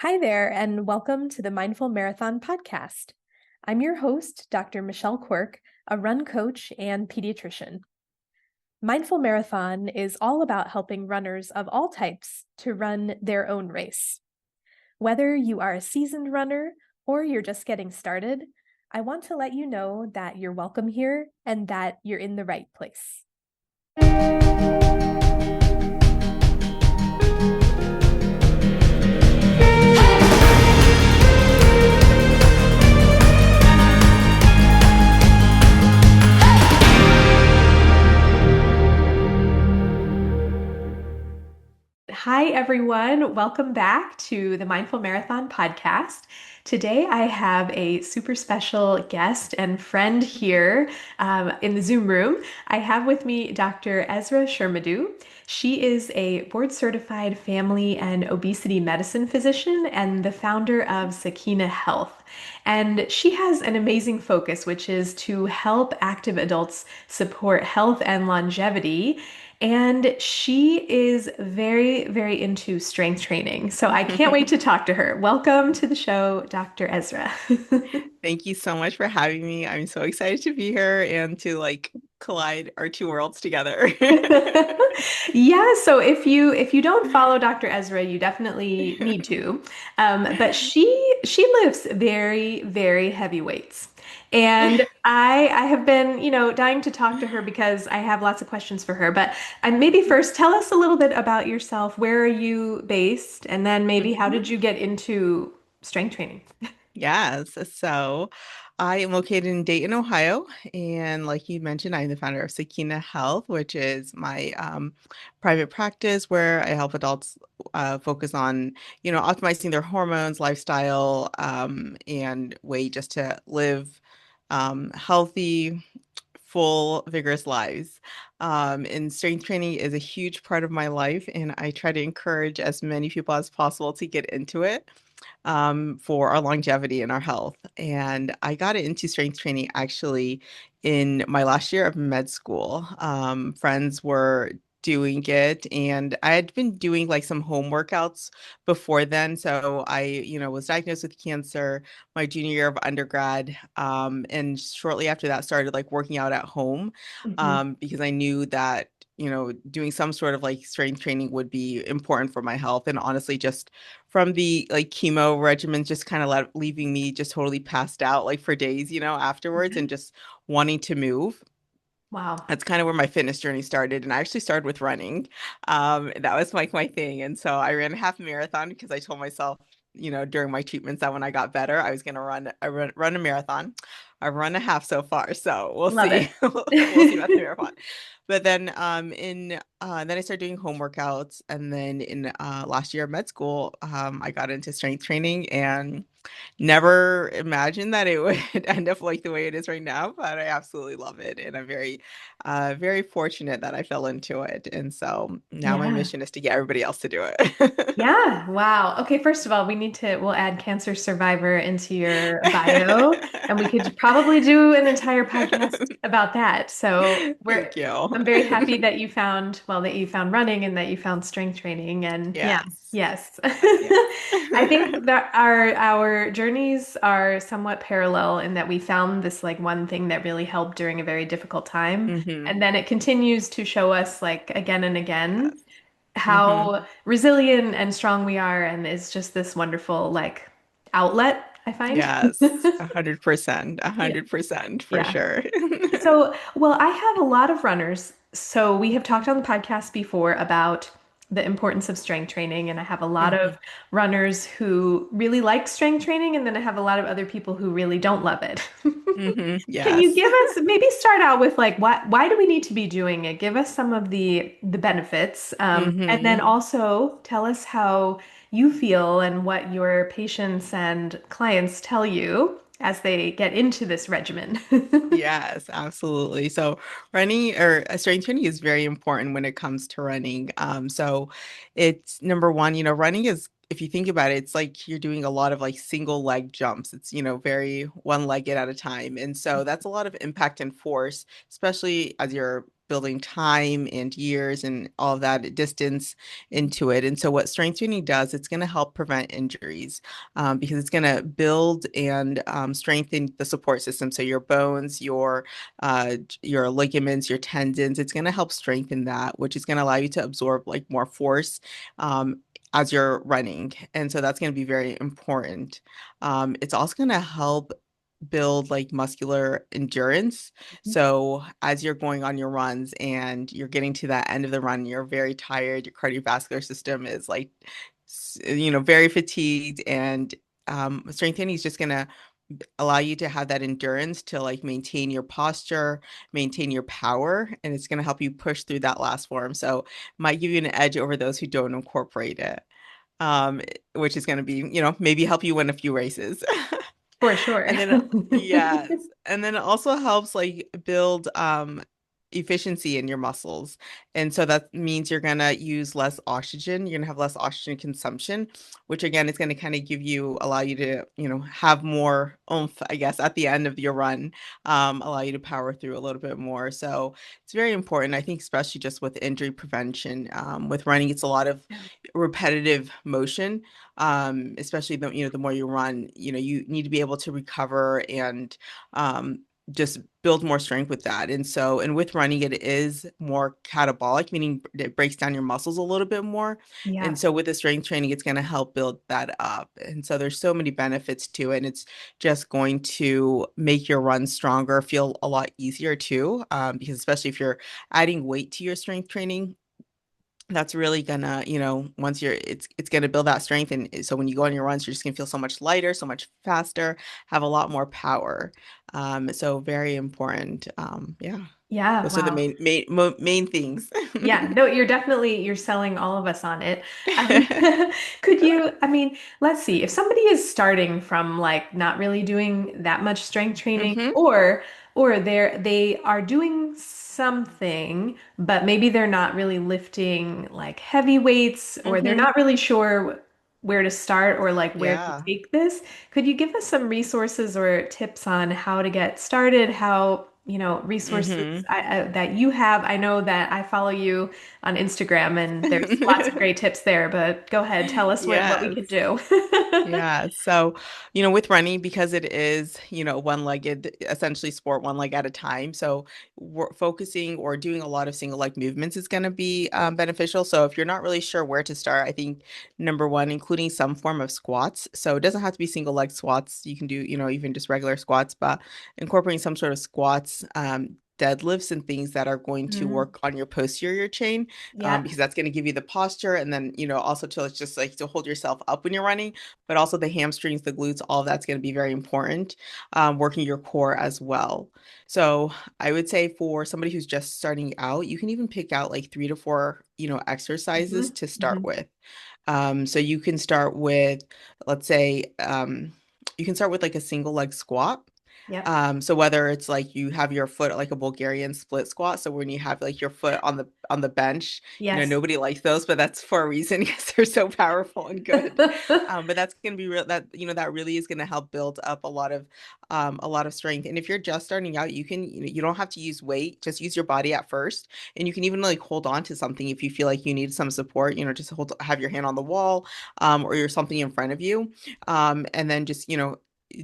Hi there, and welcome to the Mindful Marathon podcast. I'm your host, Dr. Michelle Quirk, a run coach and pediatrician. Mindful Marathon is all about helping runners of all types to run their own race. Whether you are a seasoned runner or you're just getting started, I want to let you know that you're welcome here and that you're in the right place. Hi, everyone. Welcome back to the Mindful Marathon podcast. Today, I have a super special guest and friend here in the Zoom room. I have with me Dr. Esra Shermadou. She is a board certified family and obesity medicine physician and the founder of Sakinah Health. And she has an amazing focus, which is to help active adults support health and longevity. And she is very, very into strength training. So I can't wait to talk to her. Welcome to the show, Dr. Ezra. Thank you so much for having me. I'm so excited to be here and to collide our two worlds together. Yeah, so if you don't follow Dr. Ezra, you definitely need to. But she lifts very, very heavy weights. And I have been, dying to talk to her because I have lots of questions for her. But maybe first tell us a little bit about yourself. Where are you based? And then maybe how Mhm. did you get into strength training? Yes. So I am located in Dayton, Ohio. And like you mentioned, I'm the founder of Sakinah Health, which is my private practice where I help adults focus on, optimizing their hormones, lifestyle, and way just to live healthy, full, vigorous lives. And strength training is a huge part of my life, and I try to encourage as many people as possible to get into it for our longevity and our health. And I got into strength training actually in my last year of med school. Friends were doing it, and I had been doing like some home workouts before then. So I, was diagnosed with cancer my junior year of undergrad. And shortly after that, started like working out at home Mhm. because I knew that doing some sort of like strength training would be important for my health. And honestly, just from the like chemo regimen, just kind of leaving me just totally passed out like for days, afterwards and just wanting to move. Wow. That's kind of where my fitness journey started. And I actually started with running. That was like my thing. And so I ran a half marathon because I told myself, during my treatments that when I got better, I was going to run a marathon. I've run a half so far, so we'll Love see. it. We'll see about the marathon. But then then I started doing home workouts, and then in last year of med school, I got into strength training and never imagined that it would end up like the way it is right now, but I absolutely love it. And I'm very fortunate that I fell into it. And so now my Yeah. mission is to get everybody else to do it. Yeah, wow. Okay, first of all, we'll add cancer survivor into your bio, and we could probably do an entire podcast about that. So Thank you. I'm very happy that that you found running and that you found strength training. And yeah, Yes. yes. Yes. I think that our journeys are somewhat parallel in that we found this like one thing that really helped during a very difficult time. hmm And then it continues to show us like again and again Yes. hmm how resilient and strong we are, and it's just this wonderful like outlet, I find. Yes. 100%. a Yeah. 100% for Yeah. sure. So, well, I have a lot of runners. So we have talked on the podcast before about the importance of strength training, and I have a lot of hmm runners who really like strength training, and then I have a lot of other people who really don't love it. Can you Yes. give us maybe start out with like why do we need to be doing it? Give us some of the benefits, and then hmm also tell us how you feel and what your patients and clients tell you as they get into this regimen. Yes, absolutely. So running or strength training is very important when it comes to running. So it's number one, running is, if you think about it, it's like you're doing a lot of like single leg jumps. It's, very one legged at a time. And so that's a lot of impact and force, especially as you're building time and years and all of that distance into it. And so what strength training does, it's going to help prevent injuries because it's going to build and strengthen the support system. So your bones, your ligaments, your tendons, it's going to help strengthen that, which is going to allow you to absorb like more force as you're running. And so that's going to be very important. It's also going to help build like muscular endurance. So as you're going on your runs and you're getting to that end of the run, you're very tired, your cardiovascular system is like, very fatigued, and strength training is just going to allow you to have that endurance to like maintain your posture, maintain your power, and it's going to help you push through that last form. So might give you an edge over those who don't incorporate it, which is going to be, maybe help you win a few races. For sure. And then yes, and then it also helps like build efficiency in your muscles. And so that means you're gonna use less oxygen, you're gonna have less oxygen consumption, which again is gonna kind of allow you to, have more oomph, I guess, at the end of your run, allow you to power through a little bit more. So it's very important, I think, especially just with injury prevention. With running, it's a lot of Yeah. repetitive motion, especially the more you run, you need to be able to recover and just build more strength with that. And with running, it is more catabolic, meaning it breaks down your muscles a little bit more. And Yeah. so with the strength training, it's going to help build that up. And so there's so many benefits to it. And it's just going to make your run stronger, feel a lot easier too. Because especially if you're adding weight to your strength training, that's really gonna, once it's gonna build that strength. And so when you go on your runs, you're just gonna feel so much lighter, so much faster, have a lot more power. So very important. Yeah, Yeah. those are the Wow. main things. Yeah, no, you're selling all of us on it. Um, could you, I mean, let's see, if somebody is starting from like not really doing that much strength training, Hmm. or they are doing something, but maybe they're not really lifting like heavy weights, or they're Hmm. not really sure where to start or like where to Yeah. take this. Could you give us some resources or tips on how to get started, how, resources Hmm. that you have? I know that I follow you on Instagram and there's lots of great tips there, but go ahead, tell us what we Yes. could do. Yeah. So, with running, because it is, one-legged, essentially sport one leg at a time. So, focusing or doing a lot of single leg movements is going to be beneficial. So, if you're not really sure where to start, I think number one, including some form of squats. So, it doesn't have to be single leg squats. You can do, even just regular squats, but incorporating some sort of squats, deadlifts, and things that are going to Mm, work on your posterior chain, yeah. because that's going to give you the posture. And then, also to, it's just like to hold yourself up when you're running, but also the hamstrings, the glutes, all of that's going to be very important, working your core as well. So I would say for somebody who's just starting out, you can even pick out like 3 to 4, exercises Hmm. to start Hmm. with. So you can start with, let's say, you can start with like a single leg squat. Yep. So whether it's like you have your foot like a Bulgarian split squat, so when you have like your foot on the bench, Yes. nobody likes those, but that's for a reason because they're so powerful and good. But that's gonna be real, that that really is gonna help build up a lot of strength. And if you're just starting out, you can, you don't have to use weight, just use your body at first. And you can even like hold on to something if you feel like you need some support, just have your hand on the wall, or you're something in front of you. And then just,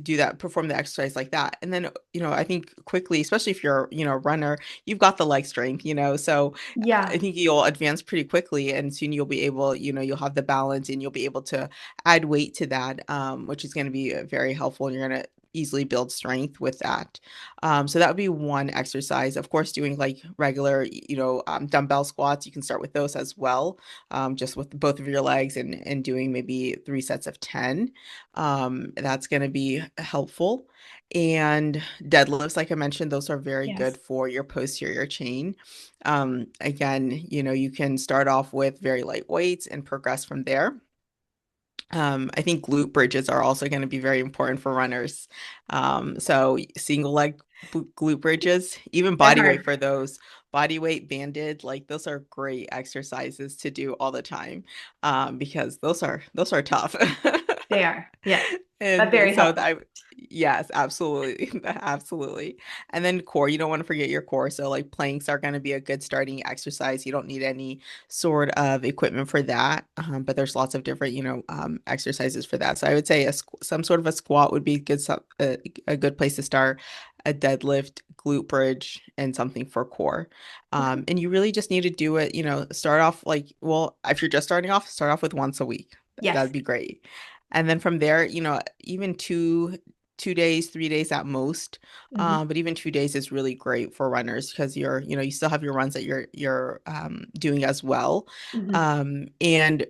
do that, perform the exercise like that. And then, I think quickly, especially if you're, a runner, you've got the leg strength, so I Yeah. think you'll advance pretty quickly, and soon you'll be able, you'll have the balance and you'll be able to add weight to that, which is going to be very helpful. And you're going to easily build strength with that. So that would be one exercise. Of course, doing like regular, dumbbell squats, you can start with those as well, just with both of your legs, and doing maybe 3 sets of 10. That's going to be helpful. And deadlifts, like I mentioned, those are very good Yes. for your posterior chain. Again, you can start off with very light weights and progress from there. I think glute bridges are also going to be very important for runners. So single leg glute bridges, even They're body weight hard. for those, body weight banded, like those are great exercises to do all the time, because those are tough. They are. Yes. But And very so helpful. Yes, absolutely. Absolutely. And then core, you don't want to forget your core. So like planks are going to be a good starting exercise. You don't need any sort of equipment for that. But there's lots of different, exercises for that. So I would say some sort of a squat would be good, a good place to start, a deadlift, glute bridge, and something for core. Okay. And you really just need to do it, start off like, well, if you're just starting off, start off with once a week. Yes. That'd be great. And then from there, even 2 days, 3 days at most. Hmm. But even 2 days is really great for runners because you still have your runs that you're doing as well. Hmm. And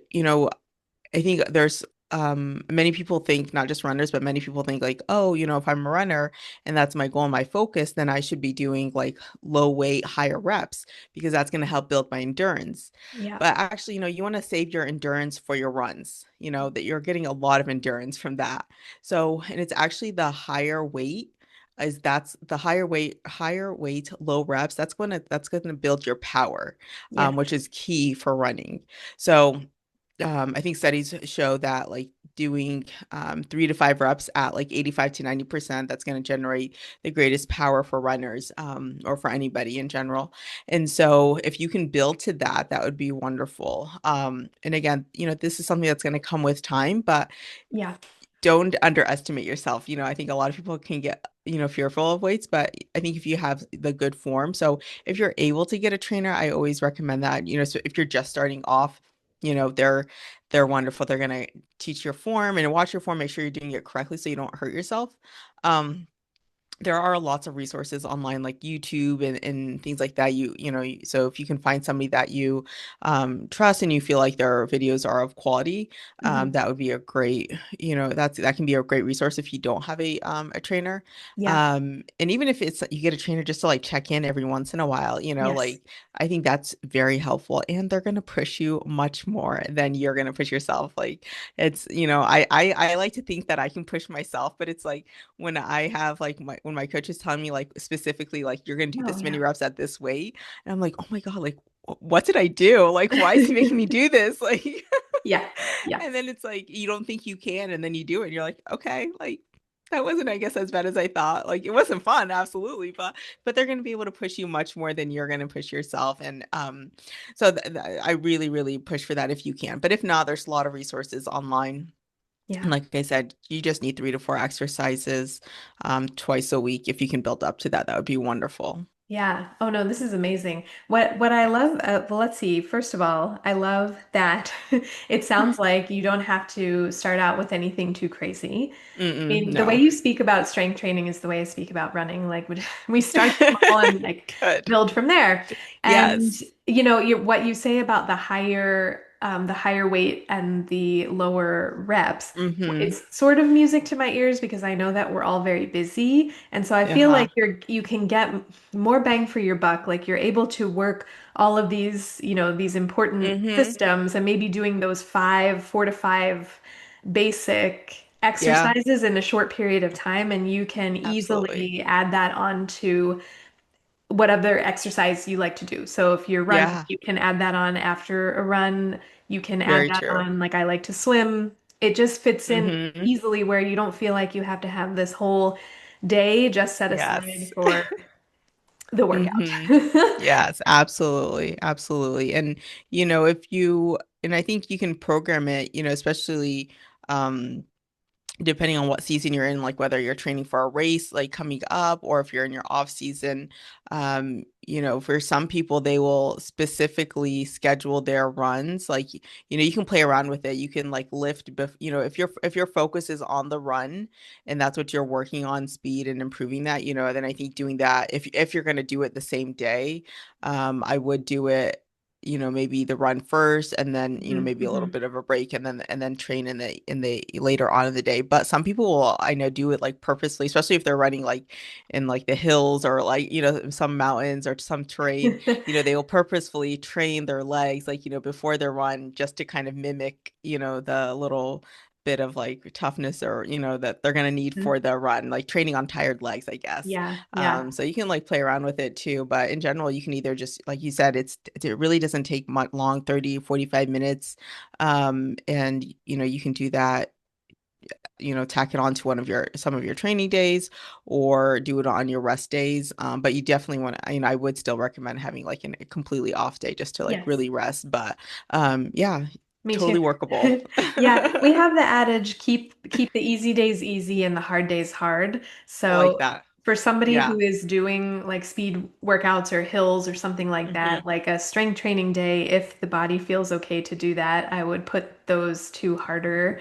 I think there's many people think, not just runners, but many people think like, oh, if I'm a runner and that's my goal and my focus, then I should be doing like low weight, higher reps because that's going to help build my endurance. Yeah. But actually, you want to save your endurance for your runs, that you're getting a lot of endurance from that. So, and it's actually the higher weight that's the higher weight, low reps. That's going to build your power, Yeah. which is key for running. So I think studies show that like doing 3 to 5 reps at like 85 to 90%, that's going to generate the greatest power for runners, or for anybody in general. And so if you can build to that, that would be wonderful. And again, this is something that's going to come with time, but Yeah. don't underestimate yourself. I think a lot of people can get, fearful of weights, but I think if you have the good form, so if you're able to get a trainer, I always recommend that. So if you're just starting off, they're wonderful. They're gonna teach your form and watch your form, make sure you're doing it correctly so you don't hurt yourself. Um, there are lots of resources online like YouTube and things like that. So if you can find somebody that you trust and you feel like their videos are of quality, Hmm. that would be a great, that can be a great resource if you don't have a trainer. Yeah. And even if it's you get a trainer just to like check in every once in a while, Yes. like I think that's very helpful and they're gonna push you much more than you're gonna push yourself. Like it's, I like to think that I can push myself, but it's like when I have like when my coach is telling me like specifically like you're gonna do Oh, this many yeah. reps at this weight, and I'm like, oh my God, like what did I do? Like why is he making me do this? Like Yeah. Yeah. and then it's like you don't think you can, and then you do it, and you're like, okay, like that wasn't, I guess, as bad as I thought. Like it wasn't fun, absolutely, but they're gonna be able to push you much more than you're gonna push yourself. And so I really, really push for that if you can. But if not, there's a lot of resources online. And Yeah. like I said, you just need 3 to 4 exercises twice a week. If you can build up to that, that would be wonderful. Yeah. Oh no, this is amazing. What I love, well, let's see. First of all, I love that it sounds like you don't have to start out with anything too crazy. I Mm-mm, mean, the way no. you speak about strength training is the way I speak about running. Like we start small and like Good. build from there. And Yes. what you say about the higher weight and the lower reps, Mm-hmm. it's sort of music to my ears because I know that we're all very busy. And so I feel Uh-huh. like you can get more bang for your buck. Like you're able to work all of these, these important Mm-hmm. systems and maybe doing those 4 to 5 basic Yeah, exercises in a short period of time, and you can absolutely. easily add that on to whatever exercise you like to do. So if you're running, Yeah, you can add that on after a run. You can add very that true. on, like I like to swim. It just fits in Mm-hmm. easily where you don't feel like you have to have this whole day just set aside Yes. for the workout. Mm-hmm. Yes, absolutely. Absolutely. And and I think you can program it, especially um depending on what season you're in, like whether you're training for a race like coming up or if you're in your off season. For some people they will specifically schedule their runs. Like, you can play around with it. You can like if your focus is on the run and that's what you're working on, speed and improving that, then I think doing that, if you're going to do it the same day, I would do it, maybe the run first and then, Mhm, maybe a little mhm. bit of a break and then train in the later on in the day. But some people will, I know, do it like purposely, especially if they're running like in like the hills or like, some mountains or some terrain, they will purposefully train their legs like, before their run just to kind of mimic, the little bit of like toughness or that they're going to need for the run, like training on tired legs, I guess. Yeah, yeah, So you can like play around with it too, but in general you can either just, like you said, it really doesn't take much long, 30 45 minutes. And you can do that tack it on to one of your some of your training days or do it on your rest days. But you definitely want to, I would still recommend having like a completely off day just to like Yes. really rest. But yeah, Me too. totally workable. Yeah, we have the adage keep the easy days easy and the hard days hard. I like So that. for somebody Yeah. who is doing like speed workouts or hills or something like that, Hmm. like a strength training day, if the body feels okay to do that, I would put those two harder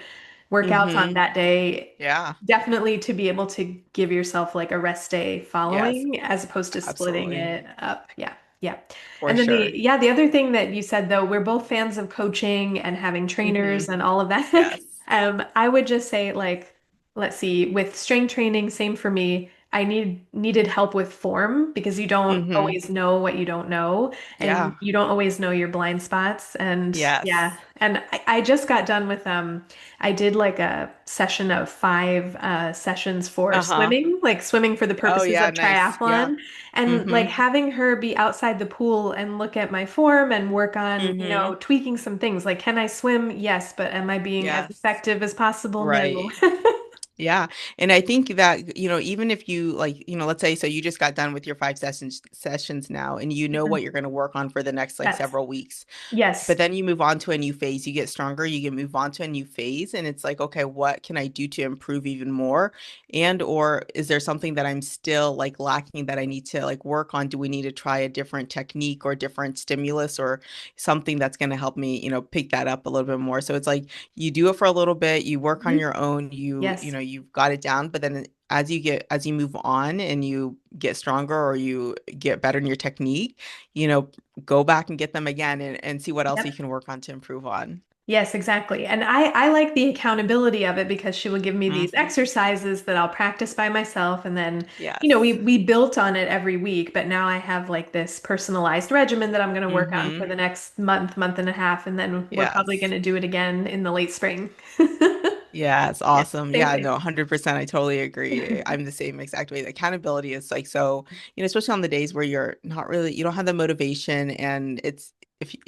workouts on Hmm. that day. Yeah. Definitely to be able to give yourself like a rest day Yes, following as opposed to splitting absolutely. it up. Yeah. Yeah. For And then sure. the other thing that you said though, we're both fans of coaching and having Hmm. trainers and all of that. Yes. I would just say like, let's see, with strength training, same for me. I needed help with form because you don't Hmm. always know what you don't know, and Yeah. you don't always know your blind spots. And yeah, Yes. and I just got done with I did like a session of five sessions for Uh-huh. swimming, like swimming for the Oh purposes yeah, of nice. Yeah. triathlon. And Hmm. like having her be outside the pool and look at my form and work on, Hmm. tweaking some things. Like, can I swim? Yes, but am I being as Yes. effective as possible? No. Right. Yeah. And I think that, even if you like, let's say so you just got done with your 5 sessions now and you know what you're going to work on for the next like Yes. several weeks. Yes. But then you move on to a new phase. You get stronger, you can move on to a new phase. And it's like, okay, what can I do to improve even more? And or is there something that I'm still like lacking that I need to like work on? Do we need to try a different technique or different stimulus or something that's going to help me, pick that up a little bit more? So it's like you do it for a little bit, you work on Mhm. your own, Yes. you've got it down, but then as you move on and you get stronger or you get better in your technique, you know, go back and get them again and see what else you Yep. can work on to improve on. Yes, exactly. And I like the accountability of it because she will give me these Hmm. exercises that I'll practice by myself. And then, Yes. we built on it every week, but now I have like this personalized regimen that I'm going to work on for Hmm. the next month, month and a half. And then we're probably going Yes. to do it again in the late spring. Yeah, it's Yeah, awesome. same Yeah, thing. no, 100%. I totally agree. I'm the same exact way. The accountability is like so, especially on the days where you're not really, you don't have the motivation and if y-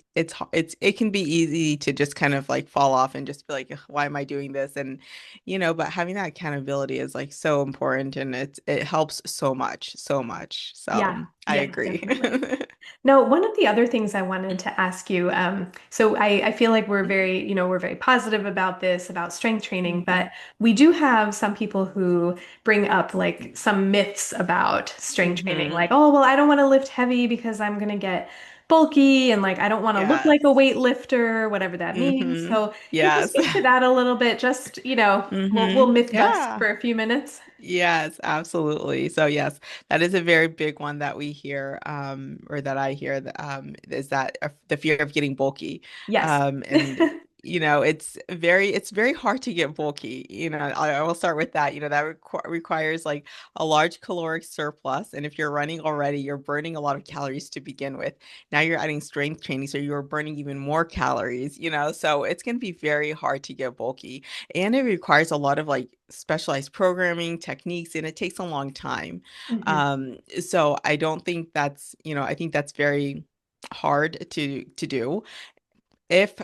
it can be easy to just kind of like fall off and just be like, "Ugh, why am I doing this?" And but having that accountability is like so important and it helps so much, so much. Yeah, So I yeah, agree. definitely. Now, one of the other things I wanted to ask you, so I feel like we're very positive about this, about strength training, Hmm. but we do have some people who bring up like some myths about strength training, Hmm. like, oh, well, I don't want to lift heavy because I'm going to get bulky and like I don't want to look Yes. like a weightlifter, whatever that means. Hmm. So can you Yes. speak to that a little bit? Just, we'll Hmm. myth bust Yeah. for a few minutes. Yes, absolutely. So yes, that is a very big one that we hear, or that I hear, is that the fear of getting bulky. Yes. And it's very hard to get bulky. I will start with that. That requires like a large caloric surplus, and if you're running already, you're burning a lot of calories to begin with. Now you're adding strength training, so you're burning even more calories. So it's going to be very hard to get bulky. And it requires a lot of like specialized programming techniques, and it takes a long time. Mhm. So I don't think I think that's very hard to do. If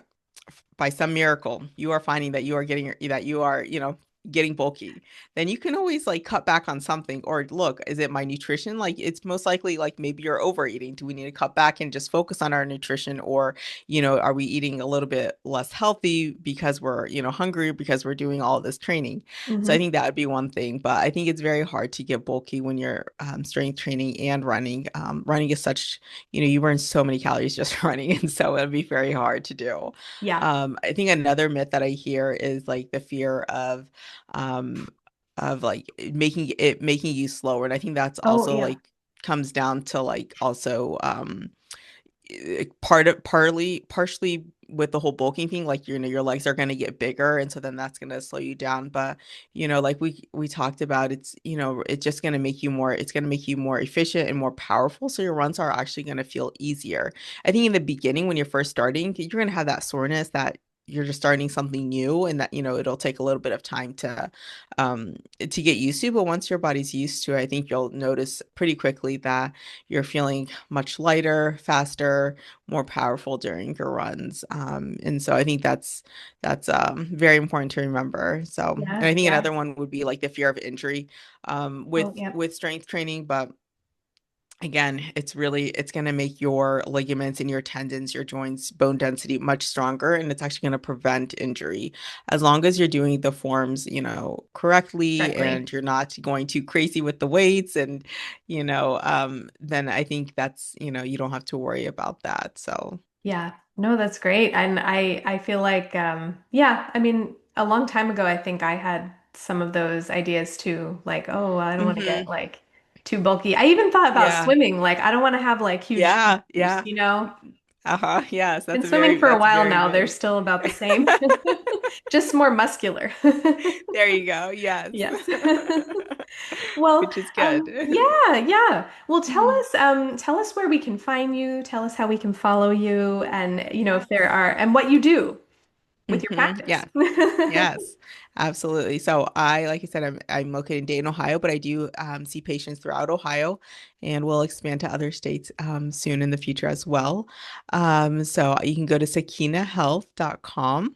by some miracle you are finding that you are getting bulky, then you can always like cut back on something or look, is it my nutrition? Like it's most likely like maybe you're overeating. Do we need to cut back and just focus on our nutrition, or are we eating a little bit less healthy because we're hungry because we're doing all this training? So I Mhm. think that would be one thing, but I think it's very hard to get bulky when you're strength training and running. Running is such, you burn so many calories just running, and so it'd be very hard to do. Yeah. I think another myth that I hear is like the fear um like making you slower. And I think that's Oh, also yeah. like comes down to like also partially with the whole bulking thing, like your legs are going to get bigger, and so then that's going to slow you down. But like we talked about, it's just going to make you more, it's going to make you more efficient and more powerful, so your runs are actually going to feel easier. I think in the beginning when you're first starting, you're going to have that soreness, that you're just starting something new, and that, it'll take a little bit of time to get used to. But once your body's used to it, I think you'll notice pretty quickly that you're feeling much lighter, faster, more powerful during your runs. And so I think that's very important to remember. So, and Yeah, I think yeah. another one would be like the fear of injury with Oh, yeah. strength training. But again, it's going to make your ligaments and your tendons, your joints, bone density much stronger, and it's actually going to prevent injury as long as you're doing the forms, correctly, Correctly. and you're not going too crazy with the weights, and then I think that's, you don't have to worry about that. So, Yeah, no, that's great. And I feel like yeah, I mean, a long time ago I think I had some of those ideas too, like, oh, I don't want to get hmm like too bulky. I even thought about yeah, swimming, like I don't want to have like huge yeah, shoulders, yeah. you know? Uh-huh. Yes, Been swimming for a that's while very now. They're good. still about the same. Just more muscular. There you go. Yes. Yes. Well, Which is good. yeah, yeah. Well, tell us where we can find you, tell us how we can follow you, and if there Yes. are, and what you do with your Yeah. practice. Yes. Absolutely. So like I said, I'm located in Dayton, Ohio, but I do see patients throughout Ohio, and we'll expand to other states soon in the future as well. So you can go to sakinahhealth.com,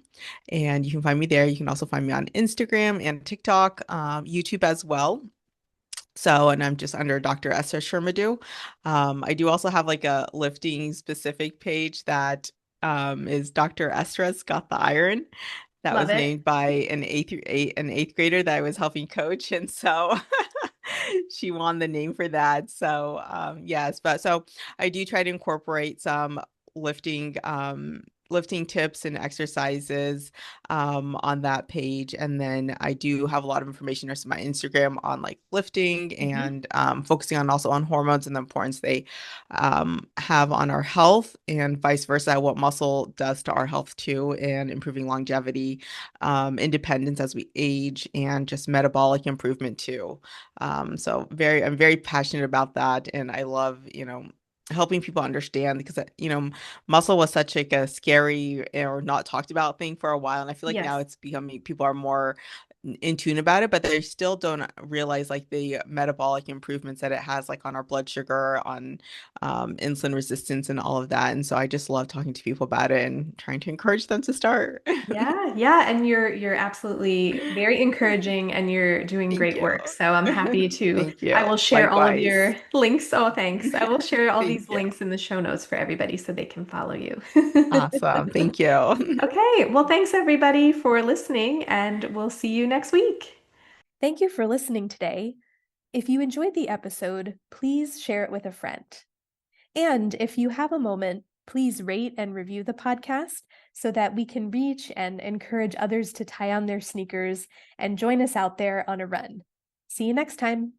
and you can find me there. You can also find me on Instagram and TikTok, YouTube as well. So, and I'm just under Dr. Esra Shermadou. I do also have like a lifting specific page that is Dr. Esra's Got the Iron. That Love was it. named by an eighth grader that I was helping coach, and so she won the name for that. So yes, but so I do try to incorporate some lifting lifting tips and exercises on that page. And then I do have a lot of information on my Instagram on like lifting Mhm. and focusing on also on hormones and the importance they have on our health, and vice versa, what muscle does to our health too, and improving longevity, independence as we age, and just metabolic improvement too. So I'm very passionate about that, and I love, helping people understand, because muscle was such like a scary or not talked about thing for a while, and I feel like now Yes. it's becoming, people are more in tune about it, but they still don't realize like the metabolic improvements that it has, like on our blood sugar, on insulin resistance, and all of that. And so I just love talking to people about it and trying to encourage them to start. Yeah, yeah, and you're absolutely very encouraging and you're doing Thank great you. work. So I'm happy to Thank you. I will share all of Likewise. your links. Oh, thanks. I will share all Thank these you. links in the show notes for everybody so they can follow you. Awesome. Thank you. Okay, well, thanks everybody for listening, and we'll see you next week. Thank you for listening today. If you enjoyed the episode, please share it with a friend. And if you have a moment, please rate and review the podcast so that we can reach and encourage others to tie on their sneakers and join us out there on a run. See you next time.